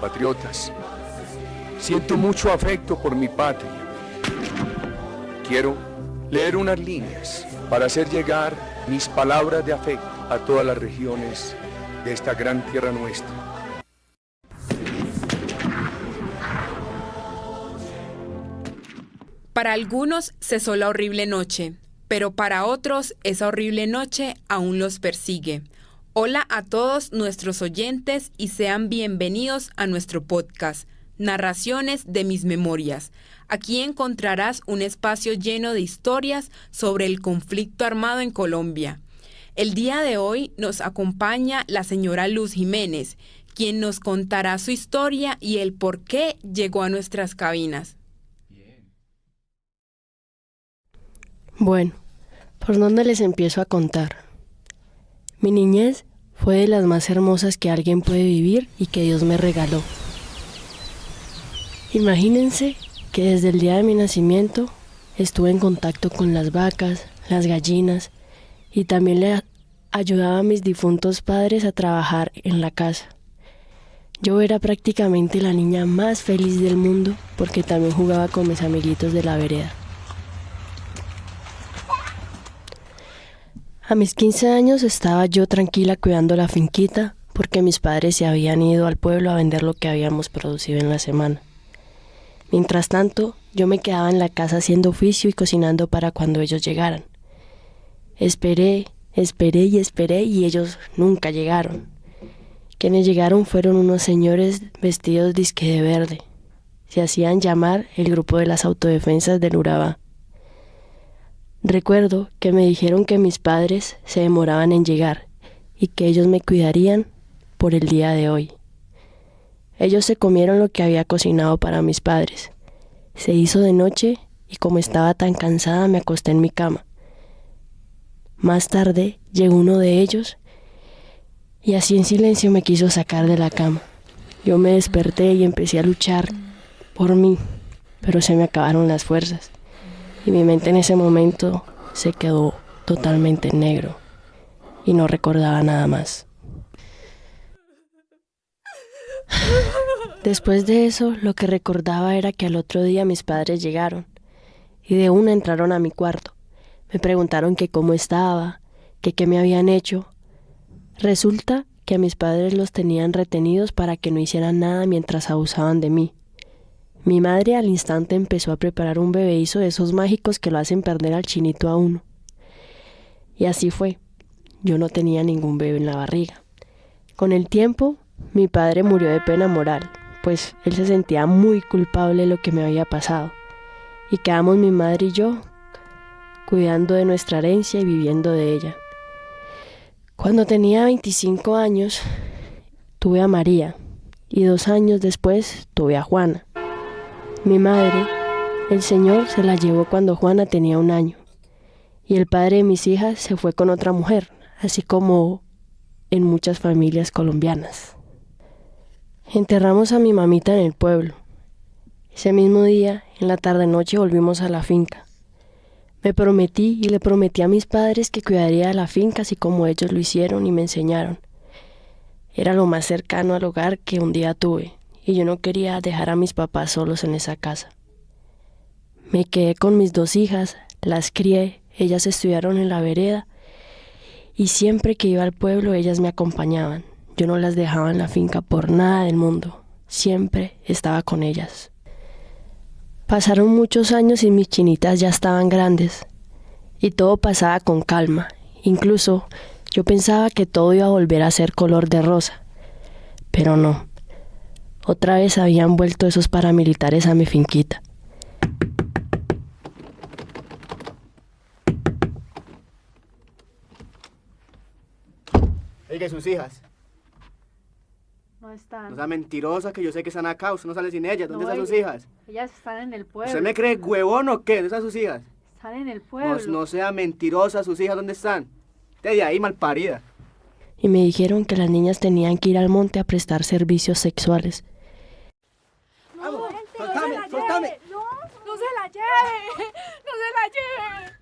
compatriotas. Siento mucho afecto por mi patria. Quiero leer unas líneas para hacer llegar mis palabras de afecto a todas las regiones de esta gran tierra nuestra. Para algunos cesó la horrible noche, pero para otros esa horrible noche aún los persigue. Hola a todos nuestros oyentes y sean bienvenidos a nuestro podcast, Narraciones de mis memorias. Aquí encontrarás un espacio lleno de historias sobre el conflicto armado en Colombia. El día de hoy nos acompaña la señora Luz Jiménez, quien nos contará su historia y el por qué llegó a nuestras cabinas. Bueno, ¿por dónde les empiezo a contar? Mi niñez fue de las más hermosas que alguien puede vivir y que Dios me regaló. Imagínense que desde el día de mi nacimiento estuve en contacto con las vacas, las gallinas y también le ayudaba a mis difuntos padres a trabajar en la casa. Yo era prácticamente la niña más feliz del mundo porque también jugaba con mis amiguitos de la vereda. A mis 15 años estaba yo tranquila cuidando la finquita porque mis padres se habían ido al pueblo a vender lo que habíamos producido en la semana. Mientras tanto, yo me quedaba en la casa haciendo oficio y cocinando para cuando ellos llegaran. Esperé y ellos nunca llegaron. Quienes llegaron fueron unos señores vestidos disque de verde. Se hacían llamar el grupo de las autodefensas del Urabá. Recuerdo que me dijeron que mis padres se demoraban en llegar y que ellos me cuidarían por el día de hoy. Ellos se comieron lo que había cocinado para mis padres. Se hizo de noche y como estaba tan cansada me acosté en mi cama. Más tarde llegó uno de ellos y así en silencio me quiso sacar de la cama. Yo me desperté y empecé a luchar por mí, pero se me acabaron las fuerzas. Y mi mente en ese momento se quedó totalmente en negro y no recordaba nada más. Después de eso, lo que recordaba era que al otro día mis padres llegaron y de una entraron a mi cuarto. Me preguntaron que cómo estaba, que qué me habían hecho. Resulta que a mis padres los tenían retenidos para que no hicieran nada mientras abusaban de mí. Mi madre al instante empezó a preparar un bebehizo de esos mágicos que lo hacen perder al chinito a uno. Y así fue. Yo no tenía ningún bebé en la barriga. Con el tiempo, mi padre murió de pena moral, pues él se sentía muy culpable de lo que me había pasado. Y quedamos mi madre y yo cuidando de nuestra herencia y viviendo de ella. Cuando tenía 25 años, tuve a María y 2 años después tuve a Juana. Mi madre, el Señor se la llevó cuando Juana tenía 1 año y el padre de mis hijas se fue con otra mujer, así como en muchas familias colombianas. Enterramos a mi mamita en el pueblo. Ese mismo día, en la tarde-noche, volvimos a la finca. Me prometí y le prometí a mis padres que cuidaría de la finca así como ellos lo hicieron y me enseñaron. Era lo más cercano al hogar que un día tuve. Y yo no quería dejar a mis papás solos en esa casa. Me quedé con mis 2 hijas, las crié, ellas estudiaron en la vereda y siempre que iba al pueblo ellas me acompañaban. Yo no las dejaba en la finca por nada del mundo, siempre estaba con ellas. Pasaron muchos años y mis chinitas ya estaban grandes y todo pasaba con calma. Incluso yo pensaba que todo iba a volver a ser color de rosa, pero no. Otra vez habían vuelto esos paramilitares a mi finquita. Oiga, sus hijas. No están. No sea mentirosa, que yo sé que están acá. Usted no sale sin ellas. ¿Dónde están sus oiga, hijas? Ellas están en el pueblo. ¿Usted me cree huevón o qué? ¿Dónde están sus hijas? Están en el pueblo. No sea mentirosa, sus hijas, ¿dónde están? De ahí, malparida. Y me dijeron que las niñas tenían que ir al monte a prestar servicios sexuales. ¡Vamos! Gente, ¡Soltame! No se la lleve. No se la lleve.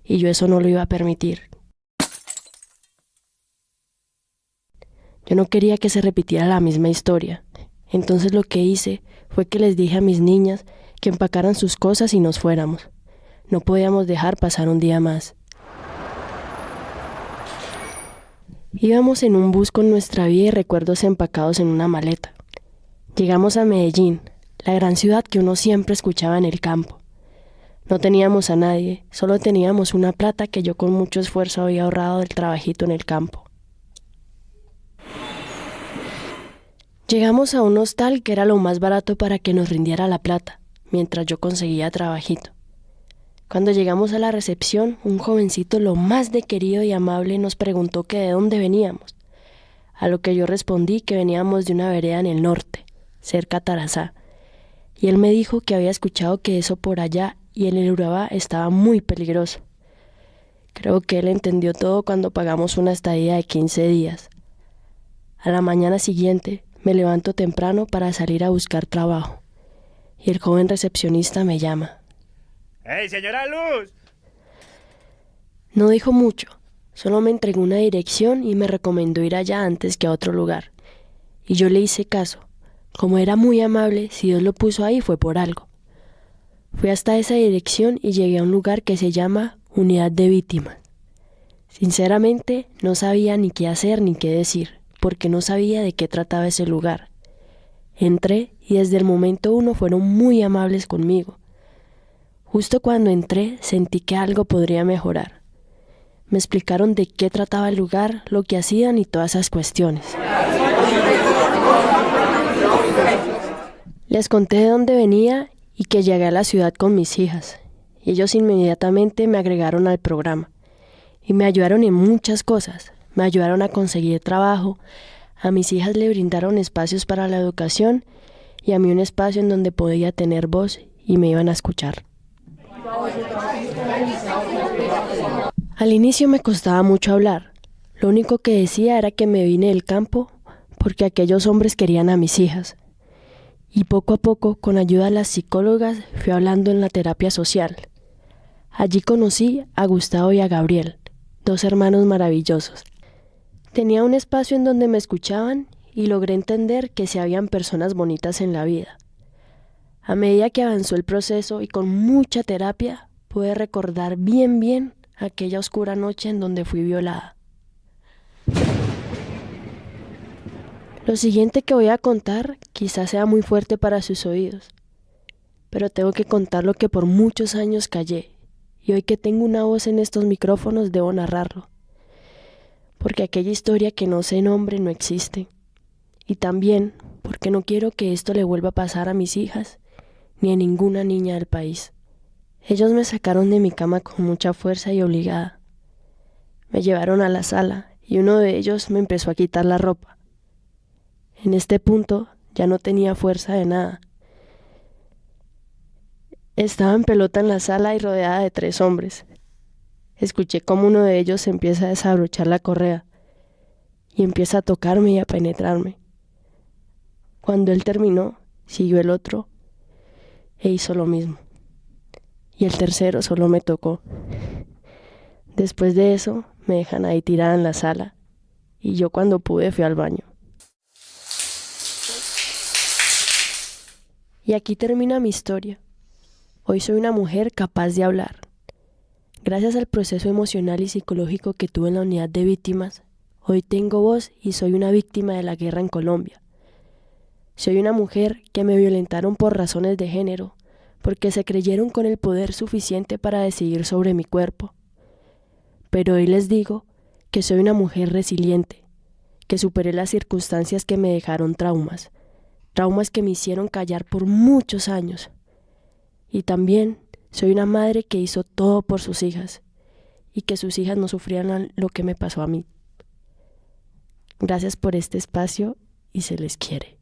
Y yo eso no lo iba a permitir. Yo no quería que se repitiera la misma historia. Entonces lo que hice fue que les dije a mis niñas que empacaran sus cosas y nos fuéramos. No podíamos dejar pasar un día más. Íbamos en un bus con nuestra vida y recuerdos empacados en una maleta. Llegamos a Medellín, la gran ciudad que uno siempre escuchaba en el campo. No teníamos a nadie, solo teníamos una plata que yo con mucho esfuerzo había ahorrado del trabajito en el campo. Llegamos a un hostal que era lo más barato para que nos rindiera la plata, mientras yo conseguía trabajito. Cuando llegamos a la recepción, un jovencito lo más de querido y amable nos preguntó que de dónde veníamos, a lo que yo respondí que veníamos de una vereda en el norte, cerca a Tarazá, y él me dijo que había escuchado que eso por allá y en el Urabá estaba muy peligroso. Creo que él entendió todo cuando pagamos una estadía de 15 días. A la mañana siguiente me levanto temprano para salir a buscar trabajo, y el joven recepcionista me llama. ¡Hey, señora Luz! No dijo mucho, solo me entregó una dirección y me recomendó ir allá antes que a otro lugar. Y yo le hice caso. Como era muy amable, si Dios lo puso ahí fue por algo. Fui hasta esa dirección y llegué a un lugar que se llama Unidad de Víctimas. Sinceramente, no sabía ni qué hacer ni qué decir, porque no sabía de qué trataba ese lugar. Entré y desde el momento uno fueron muy amables conmigo. Justo cuando entré sentí que algo podría mejorar. Me explicaron de qué trataba el lugar, lo que hacían y todas esas cuestiones. Les conté de dónde venía y que llegué a la ciudad con mis hijas. Y ellos inmediatamente me agregaron al programa. Y me ayudaron en muchas cosas. Me ayudaron a conseguir trabajo. A mis hijas le brindaron espacios para la educación y a mí un espacio en donde podía tener voz y me iban a escuchar. Al inicio me costaba mucho hablar. Lo único que decía era que me vine del campo porque aquellos hombres querían a mis hijas. Y poco a poco, con ayuda de las psicólogas, fui hablando en la terapia social. Allí conocí a Gustavo y a Gabriel, 2 hermanos maravillosos. Tenía un espacio en donde me escuchaban y logré entender que sí habían personas bonitas en la vida. A medida que avanzó el proceso y con mucha terapia, pude recordar bien aquella oscura noche en donde fui violada. Lo siguiente que voy a contar quizás sea muy fuerte para sus oídos, pero tengo que contar lo que por muchos años callé, y hoy que tengo una voz en estos micrófonos debo narrarlo, porque aquella historia que no sé nombre no existe, y también porque no quiero que esto le vuelva a pasar a mis hijas ni a ninguna niña del país. Ellos me sacaron de mi cama con mucha fuerza y obligada. Me llevaron a la sala y uno de ellos me empezó a quitar la ropa. En este punto ya no tenía fuerza de nada. Estaba en pelota en la sala y rodeada de 3 hombres. Escuché cómo uno de ellos empieza a desabrochar la correa y empieza a tocarme y a penetrarme. Cuando él terminó, siguió el otro e hizo lo mismo. Y el tercero solo me tocó. Después de eso, me dejan ahí tirada en la sala y yo cuando pude fui al baño. Y aquí termina mi historia. Hoy soy una mujer capaz de hablar. Gracias al proceso emocional y psicológico que tuve en la unidad de víctimas, hoy tengo voz y soy una víctima de la guerra en Colombia. Soy una mujer que me violentaron por razones de género, porque se creyeron con el poder suficiente para decidir sobre mi cuerpo. Pero hoy les digo que soy una mujer resiliente, que superé las circunstancias que me dejaron traumas que me hicieron callar por muchos años. Y también soy una madre que hizo todo por sus hijas y que sus hijas no sufrieran lo que me pasó a mí. Gracias por este espacio y se les quiere.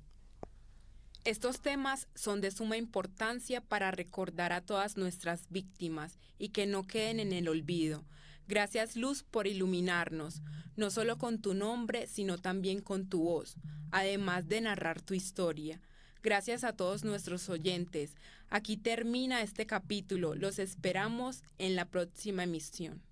Estos temas son de suma importancia para recordar a todas nuestras víctimas y que no queden en el olvido. Gracias, Luz, por iluminarnos, no solo con tu nombre, sino también con tu voz, además de narrar tu historia. Gracias a todos nuestros oyentes. Aquí termina este capítulo. Los esperamos en la próxima emisión.